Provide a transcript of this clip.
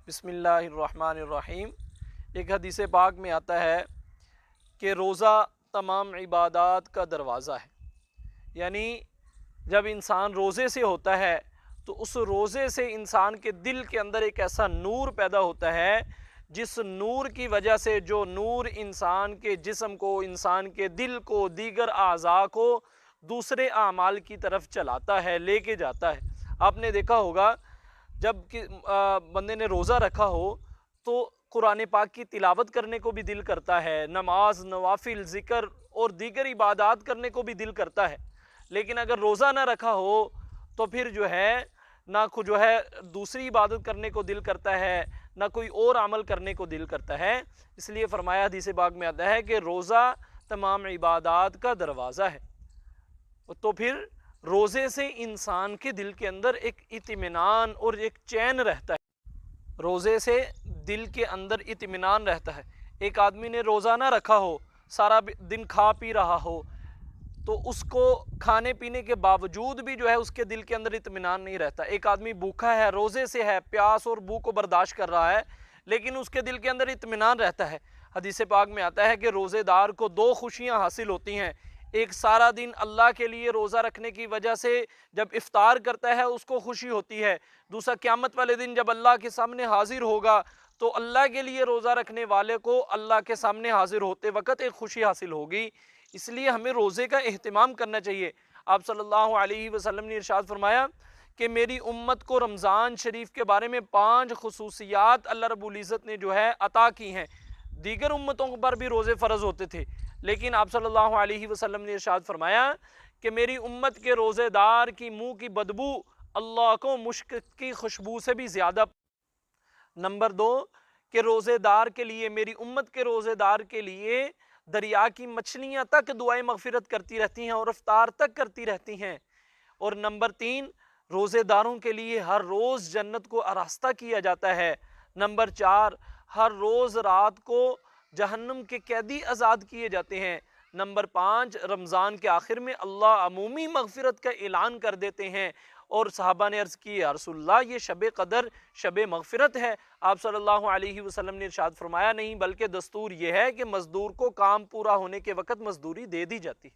بسم اللہ الرحمن الرحیم۔ ایک حدیث پاک میں آتا ہے کہ روزہ تمام عبادات کا دروازہ ہے، یعنی جب انسان روزے سے ہوتا ہے تو اس روزے سے انسان کے دل کے اندر ایک ایسا نور پیدا ہوتا ہے جس نور کی وجہ سے جو نور انسان کے جسم کو، انسان کے دل کو، دیگر اعضاء کو دوسرے اعمال کی طرف چلاتا ہے، لے کے جاتا ہے۔ آپ نے دیکھا ہوگا جب بندے نے روزہ رکھا ہو تو قرآن پاک کی تلاوت کرنے کو بھی دل کرتا ہے، نماز، نوافل، ذکر اور دیگر عبادات کرنے کو بھی دل کرتا ہے، لیکن اگر روزہ نہ رکھا ہو تو پھر نہ دوسری عبادت کرنے کو دل کرتا ہے، نہ کوئی اور عمل کرنے کو دل کرتا ہے۔ اس لیے فرمایا حدیث پاک میں آتا ہے کہ روزہ تمام عبادات کا دروازہ ہے۔ تو پھر روزے سے انسان کے دل کے اندر ایک اطمینان اور ایک چین رہتا ہے، روزے سے دل کے اندر اطمینان رہتا ہے۔ ایک آدمی نے روزہ نہ رکھا ہو، سارا دن کھا پی رہا ہو، تو اس کو کھانے پینے کے باوجود بھی اس کے دل کے اندر اطمینان نہیں رہتا۔ ایک آدمی بھوکا ہے، روزے سے ہے، پیاس اور بھوک کو برداشت کر رہا ہے، لیکن اس کے دل کے اندر اطمینان رہتا ہے۔ حدیث پاک میں آتا ہے کہ روزے دار کو دو خوشیاں حاصل ہوتی ہیں، ایک سارا دن اللہ کے لیے روزہ رکھنے کی وجہ سے جب افطار کرتا ہے اس کو خوشی ہوتی ہے، دوسرا قیامت والے دن جب اللہ کے سامنے حاضر ہوگا تو اللہ کے لیے روزہ رکھنے والے کو اللہ کے سامنے حاضر ہوتے وقت ایک خوشی حاصل ہوگی۔ اس لیے ہمیں روزے کا اہتمام کرنا چاہیے۔ آپ صلی اللہ علیہ وسلم نے ارشاد فرمایا کہ میری امت کو رمضان شریف کے بارے میں 5 خصوصیات اللہ رب العزت نے عطا کی ہیں۔ دیگر امتوں پر بھی روزے فرض ہوتے تھے، لیکن آپ صلی اللہ علیہ وسلم نے ارشاد فرمایا کہ میری امت کے روزے دار کی منہ کی بدبو اللہ کو مشک کی خوشبو سے بھی زیادہ۔ نمبر 2 کہ روزے دار کے لیے، میری امت کے روزے دار کے لیے دریا کی مچھلیاں تک دعائیں مغفرت کرتی رہتی ہیں اور افطار تک کرتی رہتی ہیں۔ اور نمبر 3 روزے داروں کے لیے ہر روز جنت کو آراستہ کیا جاتا ہے۔ نمبر 4 ہر روز رات کو جہنم کے قیدی آزاد کیے جاتے ہیں۔ نمبر 5 رمضان کے آخر میں اللہ عمومی مغفرت کا اعلان کر دیتے ہیں، اور صحابہ نے عرض کی یا رسول اللہ یہ شب قدر شب مغفرت ہے؟ آپ صلی اللہ علیہ وسلم نے ارشاد فرمایا نہیں، بلکہ دستور یہ ہے کہ مزدور کو کام پورا ہونے کے وقت مزدوری دے دی جاتی ہے۔